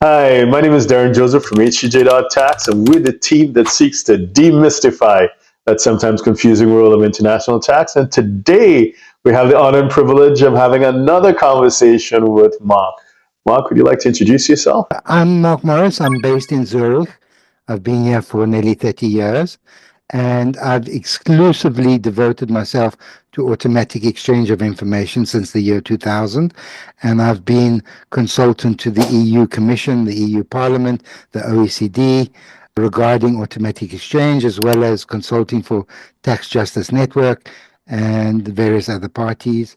Hi, my name is Darren Joseph from HCJ.tax, and we're the team that seeks to demystify that sometimes confusing world of international tax. And today, we have the honor and privilege of having another conversation with Mark. Mark, would you like to introduce yourself? I'm Mark Morris. I'm based in Zurich. I've been here for nearly 30 years, and I've exclusively devoted myself to automatic exchange of information since the year 2000. And I've been consultant to the EU Commission, the EU Parliament, the OECD regarding automatic exchange, as well as consulting for Tax Justice Network and various other parties.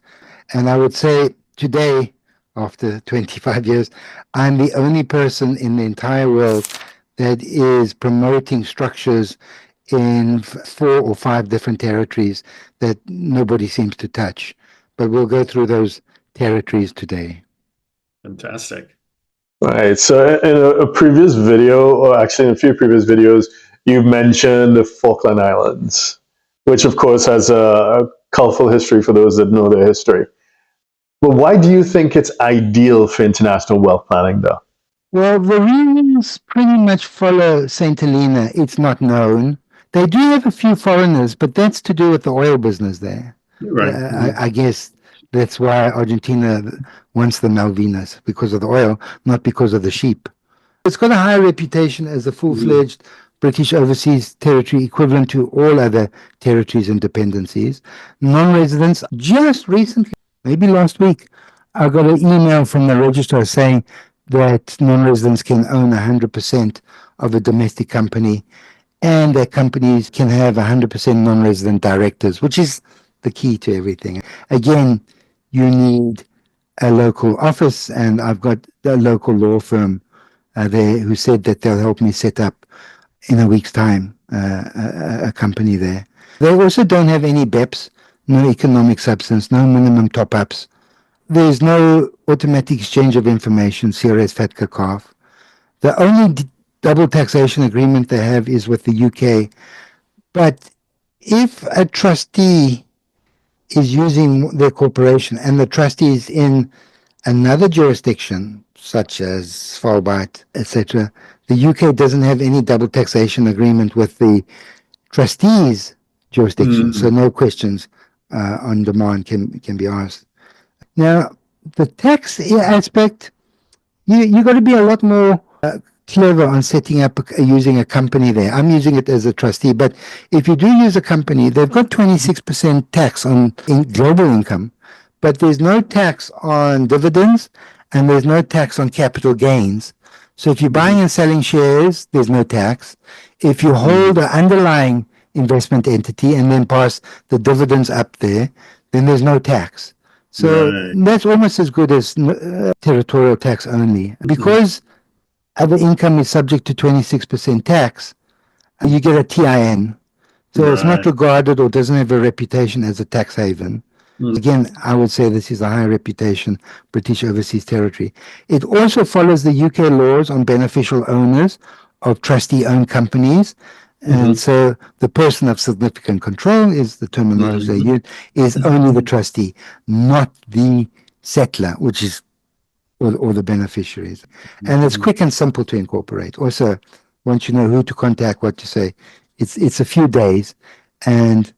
And I would say today, after 25 years, I'm the only person in the entire world that is promoting structures in 4 or 5 different territories that nobody seems to touch. But we'll go through those territories today. Fantastic. Right. So in a previous video, or actually in a few previous videos, you mentioned the Falkland Islands, which of course has a colorful history for those that know their history. But why do you think it's ideal for international wealth planning, though? Well, the reasons pretty much follow St. Helena. It's not known. They do have a few foreigners, but that's to do with the oil business there. Right. I guess that's why Argentina wants the Malvinas, because of the oil, not because of the sheep. It's got a high reputation as a full-fledged British overseas territory equivalent to all other territories and dependencies. Non-residents, just recently, maybe last week, I got an email from the registrar saying that non-residents can own 100% of a domestic company, and that companies can have 100% non-resident directors, which is the key to everything. Again, you need a local office, and I've got a local law firm there who said that they'll help me set up in a week's time a company there. They also don't have any BEPS, no economic substance, no minimum top-ups. There's no automatic exchange of information, CRS FATCA CARF. The only double taxation agreement they have is with the UK. But if a trustee is using their corporation and the trustee is in another jurisdiction, such as Svalbard, etc., the UK doesn't have any double taxation agreement with the trustee's jurisdiction, so no questions on demand can be asked. Now, the tax aspect, you got to be a lot more clever on setting up using a company there. I'm using it as a trustee, but if you do use a company, they've got 26% tax on global income, but there's no tax on dividends and there's no tax on capital gains. So if you're buying and selling shares, there's no tax. If you hold an underlying investment entity and then pass the dividends up there, then there's no tax. So that's almost as good as territorial tax only. Because other income is subject to 26% tax, you get a TIN. So it's not regarded or doesn't have a reputation as a tax haven. Again, I would say this is a high reputation British overseas territory. It also follows the UK laws on beneficial owners of trustee-owned companies. And so the person of significant control is the terminology they use, is only the trustee, not the settler, which is or the beneficiaries. And it's quick and simple to incorporate. Also, once you know who to contact, what to say, it's a few days, and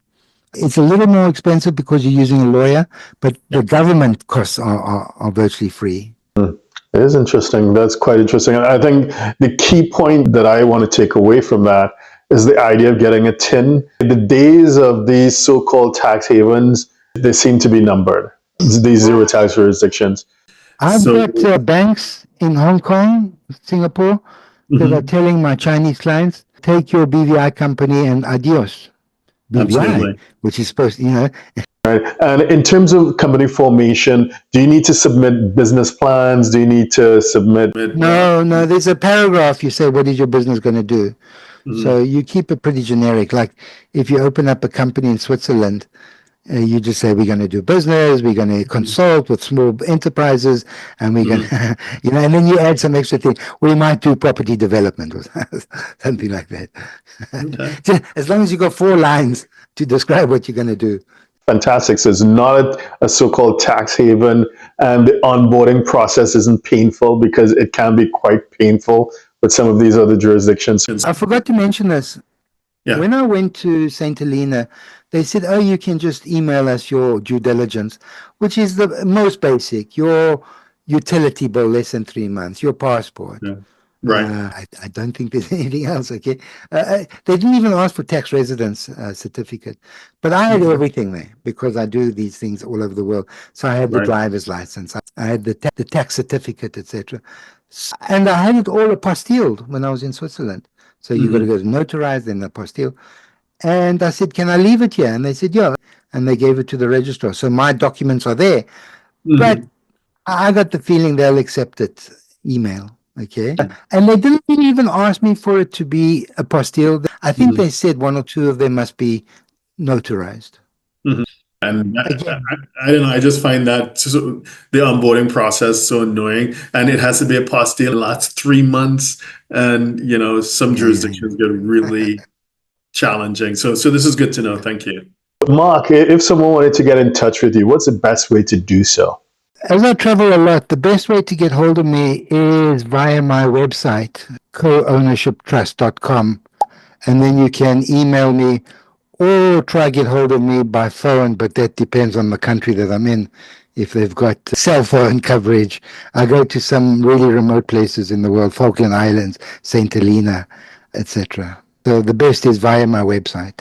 it's a little more expensive because you're using a lawyer, but the government costs are virtually free. It is interesting. That's quite interesting. And I think the key point that I want to take away from that is the idea of getting a TIN. The days of these so-called tax havens, they seem to be numbered, these zero tax jurisdictions. I've got banks in Hong Kong, Singapore, that are telling my Chinese clients, take your BVI company and adios. BVI, which is supposed to, Right. And in terms of company formation, do you need to submit business plans? Do you need to submit? No, there's a paragraph. You say, what is your business going to do? So you keep it pretty generic. Like if you open up a company in Switzerland, you just say, we're going to do business, we're going to consult with small enterprises, and we're going to, and then you add some extra thing. We might do property development or something like that. As long as you got 4 lines to describe what you're going to do. fantastic. So it's not a so-called tax haven, and the onboarding process isn't painful, because it can be quite painful with some of these other jurisdictions. I forgot to mention this. Yeah. When I went to St. Helena, they said, oh, you can just email us your due diligence, which is the most basic, your utility bill less than 3 months, your passport. Yeah. Right. I don't think there's anything else, okay? They didn't even ask for tax residence certificate. But I had everything there, because I do these things all over the world. So I had the driver's license, I had the tax certificate, etc. And I had it all apostilled when I was in Switzerland. So you got to go to notarize, then apostille. And I said, can I leave it here? And they said, yeah. And they gave it to the registrar. So my documents are there. But I got the feeling they'll accept it email. Okay. And they didn't even ask me for it to be apostilled. I think they said 1 or 2 of them must be notarized. And I don't know, I just find that the onboarding process so annoying, and it has to be a apostille. It lasts 3 months, and some jurisdictions get really challenging. So this is good to know. Thank you. Mark, if someone wanted to get in touch with you, what's the best way to do so? As I travel a lot, the best way to get hold of me is via my website, co-ownershiptrust.com. And then you can email me or try get hold of me by phone, but that depends on the country that I'm in. If they've got cell phone coverage, I go to some really remote places in the world, Falkland Islands, St. Helena, etc. So the best is via my website.